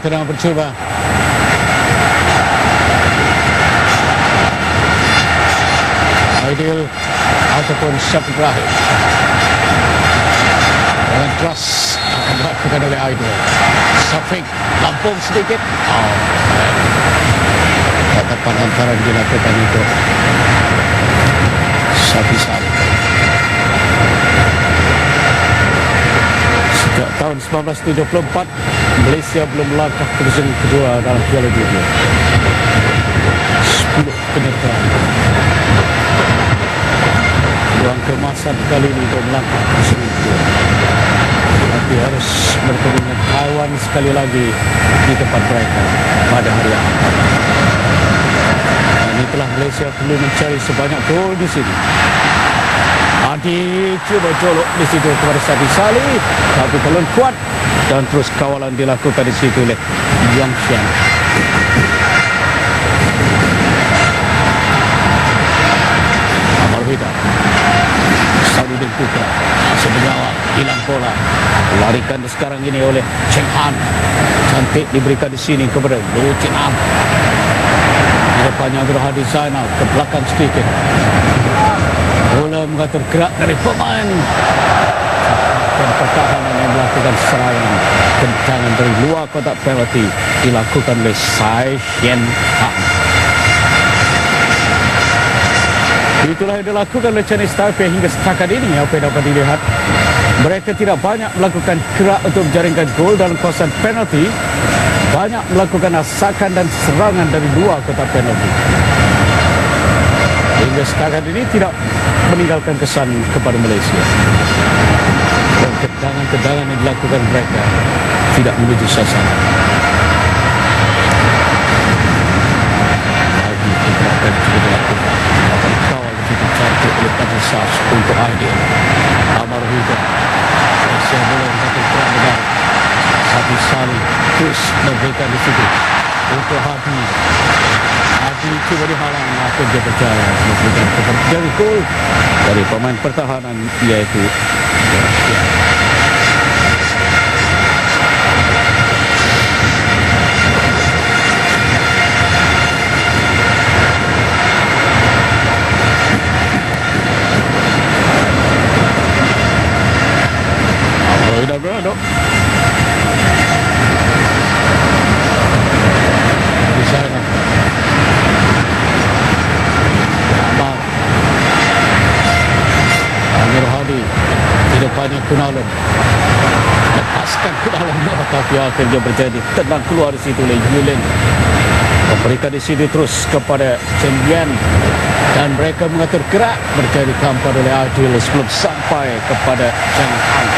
tengah bercuba. Aidil ataupun Syafiq Rahim. Dengan keras akan dilakukan oleh Aidil. Syafiq lampung sedikit. Tatapan antara dilakukan itu Syafiq Salih. Sejak tahun 1974, Malaysia belum melangkah ke divisi kedua dalam Piala Dunia. 10 penyertaan. Peluang keemasan kali ini untuk melangkah ke divisi kedua. Tapi harus bertemu dengan Taiwan sekali lagi di tempat mereka pada hari Ahad. Dan itulah Malaysia perlu mencari sebanyak gol di sini. Adi cuba colok di situ kepada Syafiq Salih, tapi terlalu kuat dan terus kawalan dilakukan di situ oleh Yang Xian. Amal Hida, Saudin Putra masih menyawal, hilang pola, larikan sekarang ini oleh Cheng Han. Cantik diberikan di sini kepada Lu Chin Am. Di depannya Abdul Hadi Zainal ke belakang sedikit. Bola mengatur gerak dari pemain dan pertahanan yang melakukan serangan. Tendangan dari luar kotak penalti dilakukan oleh Sai Hien Hang. Itulah yang dilakukan oleh Chinese Taipei hingga setakat ini. Apa yang dapat dilihat, mereka tidak banyak melakukan gerak untuk menjaringkan gol dalam kawasan penalti. Banyak melakukan asakan dan serangan dari luar kotak penalti. Hingga setakat ini tidak meninggalkan kesan kepada Malaysia. Dan tendangan-tendangan yang dilakukan mereka tidak menuju sasaran. Lagi pergerakan juga dilakukan. Akan kawal begitu cantik oleh Padil Sars untuk Aidil. Amar Hida. Malaysia boleh mengatur gerak negara. Syafiq Salih terus memberikan di situ untuk Hadi. Hadi cuba dihalang, akhirnya dia berjaya memberikan kepada gol dari pemain pertahanan, iaitu Hida Berado. Di sana Amir Hadi di depannya Kunalan, lepaskan Kunalan, tapi akhirnya berjadi tenang keluar di situ oleh Yulin. Memberikan di sini terus kepada Chen Yan dan mereka mengatur gerak, berjadi kampar oleh Adil sebelum sampai kepada Cheng Han.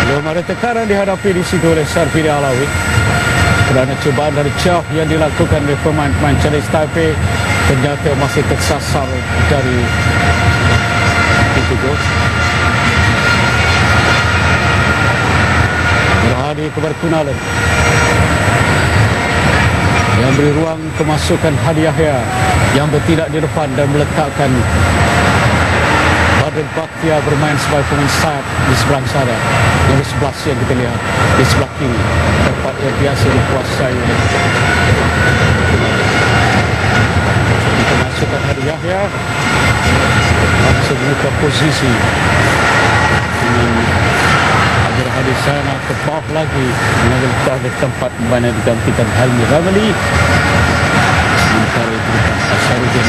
Belum ada tekanan dihadapi di situ oleh Sarfidi Alawi kerana cubaan dari jauh yang dilakukan oleh pemain-pemain Chinese Taipei ternyata masih tersasar dari pintu gol. Berhadi kepada Kunalan yang beri ruang kemasukan Hadi Yahya yang bertindak di depan dan meletakkan Badrul Bakhtia bermain sebagai pemain sayap di seberang sana. Yang sebelah yang kita lihat di sebelah kiri, tempat yang biasa dikuasai oleh kemasukan Hadi Yahya langsung membuka posisi dengan Abdul Hadi sana ke bawah lagi mengambil target tempat mana digantikan Helmi Ramli. Sementara itu Asharuddin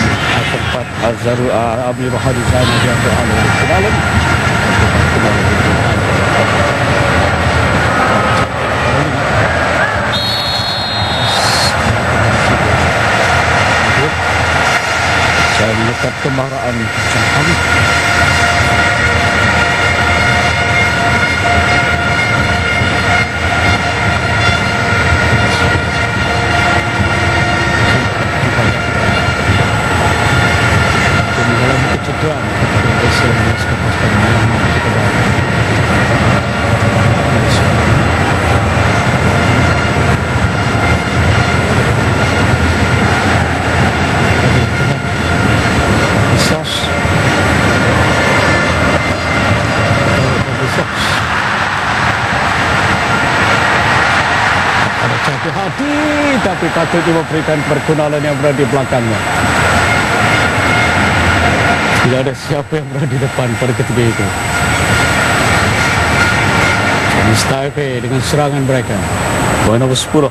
tempat Abdul Hadi sana diambil oleh Kunalan. Saya melihat kemarahan Cheng Han. Mengalami kecederaan Malaysia menyaksikan pasukan Myanmar di kebawah. hati-hati, tapi patut diberikan perkenalan yang berada di belakangnya. Tidak ada siapa yang berada di depan pada ketika itu. Chinese Taipei dengan serangan mereka. Poin nomor 10.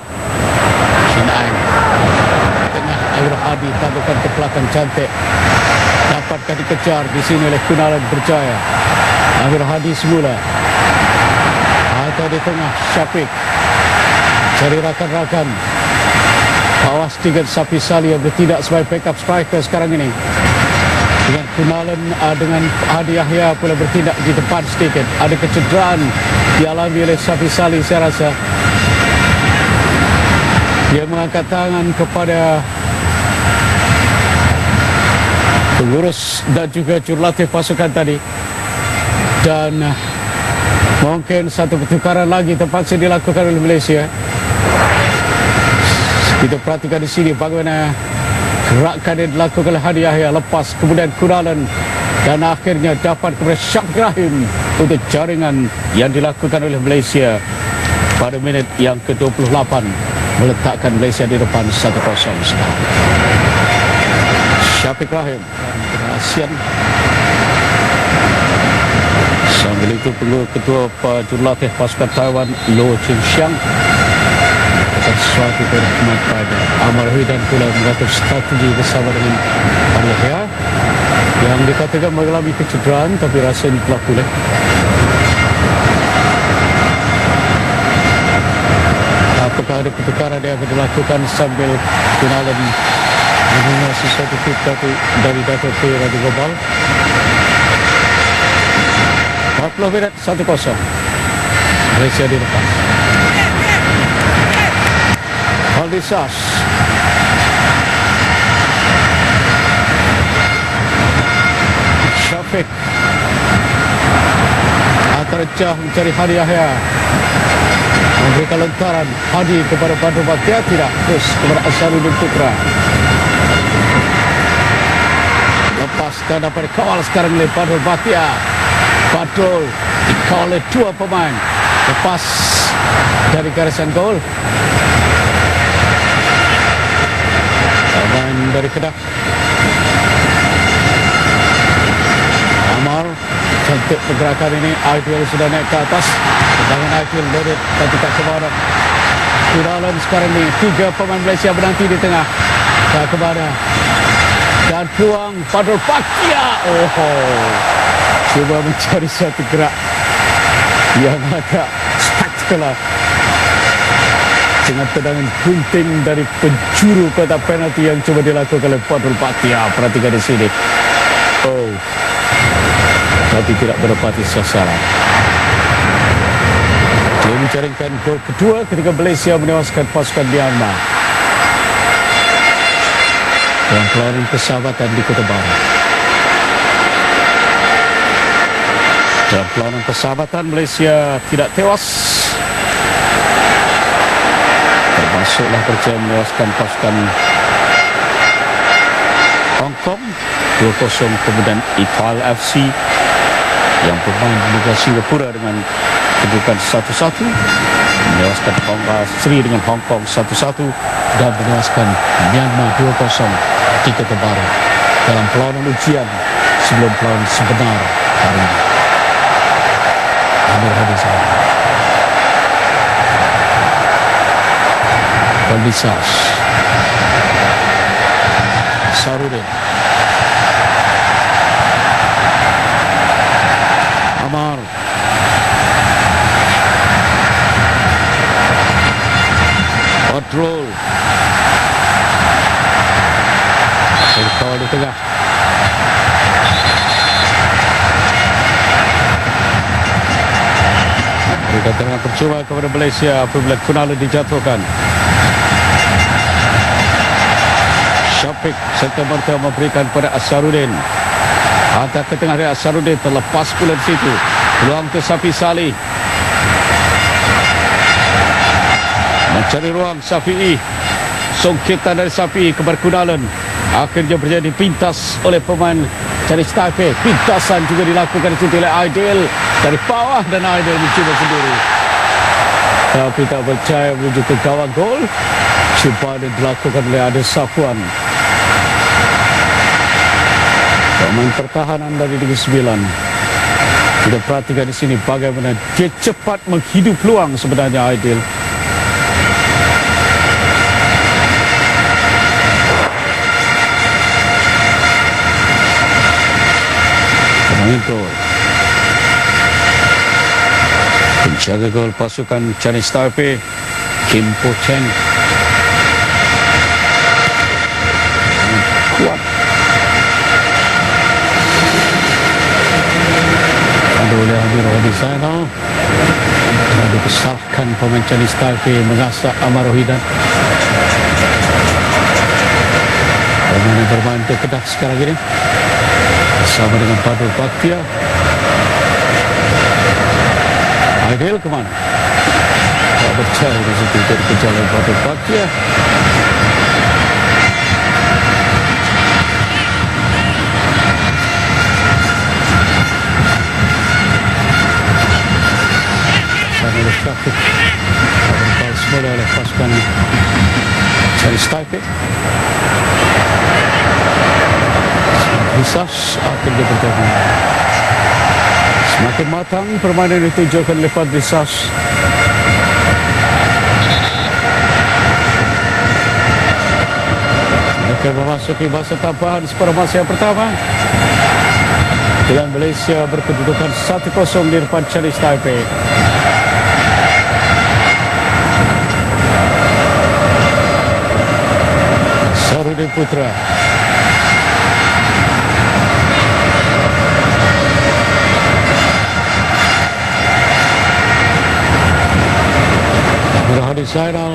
Sinaing. Tengah Amir Hadi tabukan ke belakang cantik. Dapatkah dikejar di sini oleh Kunalan Berjaya. Amir Hadi semula. Atau di tengah Syafiq. Cari rakan-rakan. Awas dengan Safi Salih yang bertindak sebagai backup striker sekarang ini. Dengan Kunalan dengan Hadi Yahya pula bertindak di depan sedikit. Ada kecederaan dialami oleh Safi Salih saya rasa. Dia mengangkat tangan kepada pengurus dan juga jurulatih pasukan tadi. Dan mungkin satu pertukaran lagi terpaksa dilakukan oleh Malaysia. Kita perhatikan di sini bagaimana gerakan yang dilakukan oleh Hadi Yahya, lepas kemudian Kunalan dan akhirnya dapat kepada Syafiq Rahim untuk jaringan yang dilakukan oleh Malaysia pada minit yang ke-28 meletakkan Malaysia di depan 1-0 sekarang. Syafiq Rahim ASEAN. Sambil itu ketua jurulatih pasukan Taiwan Lo Ching Xiang sesuatu berhormat pada Amar Hidan pula mengatur strategi bersama dengan Hadi Yahya yang dikatakan mengalami kecederaan tapi rasanya telah pulih. Apakah ada pertukaran yang akan dilakukan sambil Kunalan mendengar sesuatu tip dari Dato' P. Radio Global. 40 minit 1-0 Malaysia di depan. Aldisas Syafiq antara Jah mencari Hadi Yahya, memberikan lentaran Hadi kepada Badrul Bhatia, tidak, terus kepada Asharuddin Putra. Lepas dan dapat dikawal sekarang oleh Badrul Bhatia. Badrul dikawal oleh dua pemain lepas dari garisan gol. Dan dari Kedah Amar, cantik pergerakan ini. Aidil sudah naik ke atas, tendangan Aidil loaded dan tidak ke bawah. Kunalan sekarang ini 3 pemain Malaysia menanti di tengah ke bawah dan peluang Badrul Bhatia. Cuba mencari satu gerak yang agak spektakular dengan tendangan gunting dari penjuru kotak penalti yang coba dilakukan oleh Badrul Bhatia. Perhatikan di sini. Tapi tidak menepati sasaran. Dia menjaringkan gol kedua ketika Malaysia menewaskan pasukan Myanmar dalam perlawanan persahabatan di Kota Baru. Dalam perlawanan persahabatan Malaysia tidak tewas, termasuklah berjaya menewaskan pasukan Hong Kong 2-0, kemudian Itail FC yang bermain di Liga Singapura dengan kedudukan 1-1 menewaskan Sri dengan Hong Kong 1-1 dan menewaskan Myanmar 2-0 di Kota Baru dalam perlawanan ujian sebelum perlawanan sebenar hari ini. Amir Hadi Aldisas Sarudin Amar Badrul berkawal di tengah. Mereka tengah percuma kepada Malaysia apabila Kunalan dijatuhkan. Syafiq serta-merta memberikan pada Asharuddin. Hantar ke tengah dari Asharuddin, terlepas pula di situ. Peluang ke Safi Salih. Mencari ruang Safi'i. Songkitan dari Safi'i kepada Kunalan. Akhirnya berjadi pintas oleh pemain Chinese Taipei. Pintasan juga dilakukan di situ oleh Aidil dari bawah dan Aidil mencuba sendiri. tapi tak percaya menuju ke gawang gol. Cuba dilakukan oleh Adil Safwan. Pemain pertahanan dari Negeri Sembilan. Kita perhatikan di sini bagaimana dia cepat menghidup peluang sebenarnya Aidil. Pemain gol. Penjaga gol pasukan Chinese Taipei, Kim Po Chen. Kuat. Ada oleh Amir Hadi Zainal. Telah dibesarkan pemain Chinese Taipei mengasak Amar Rohidan. Pemain yang bermain ke Kedah sekarang ini bersama dengan Badrul Baktia. Aidil kemana? Tak percaya di situ dikejar oleh Badrul Baktia. Oleh Syafiq berbal semula oleh pasukan Chinese Taipei. Hisas akan bergabung. Semakin matang permainan ditunjukkan oleh Fadli Sas. Mereka memasuki masa tambahan separuh masa yang pertama. Dengan Malaysia berkedudukan 1-0 di depan Chinese Taipei. Sarudin Putra. Amir Hadi Zainal.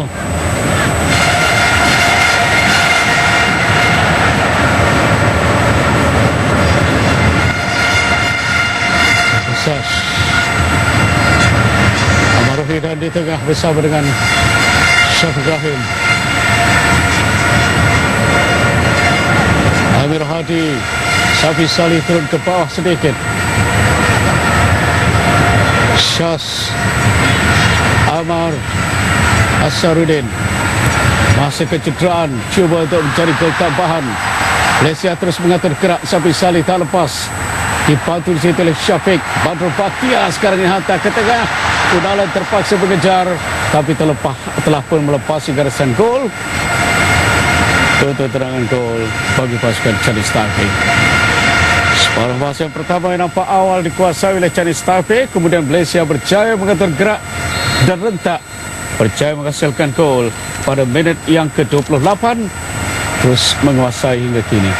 Sas. Amar Rohidan di tengah bersama dengan Syafiq Rahim. Amir Hadi, Safi Salih turun ke bawah sedikit. Syas, Amar, Asarudin. Masa kecederaan, cuba untuk mencari gol tambahan. Malaysia terus mengatur gerak, Safi Salih tak lepas. Dibantu di situ oleh Syafiq. Badrul Baktia sekarang dihantar ke tengah. Unalan terpaksa mengejar, tapi telah pun melepasi garisan gol. Untuk terangan gol bagi pasukan Chinese Taipei. Separuh masa yang pertama yang nampak awal dikuasai oleh Chinese Taipei, kemudian Malaysia berjaya mengatur gerak dan rentak, berjaya menghasilkan gol pada minit yang ke-28, terus menguasai hingga kini.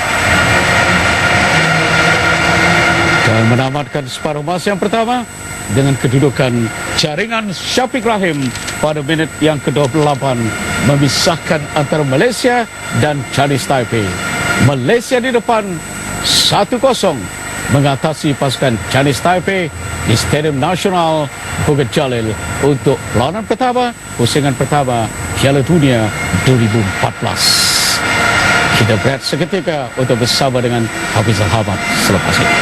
Dan menamatkan separuh masa yang pertama dengan kedudukan jaringan Syafiq Rahim pada minit yang ke-28 memisahkan antara Malaysia dan Chinese Taipei. Malaysia di depan 1-0 mengatasi pasukan Chinese Taipei di Stadium Nasional Bukit Jalil untuk perlawanan pertama, pusingan pertama Piala Dunia 2014. Kita berehat seketika untuk bersama dengan Hafizul Hamad selepas ini.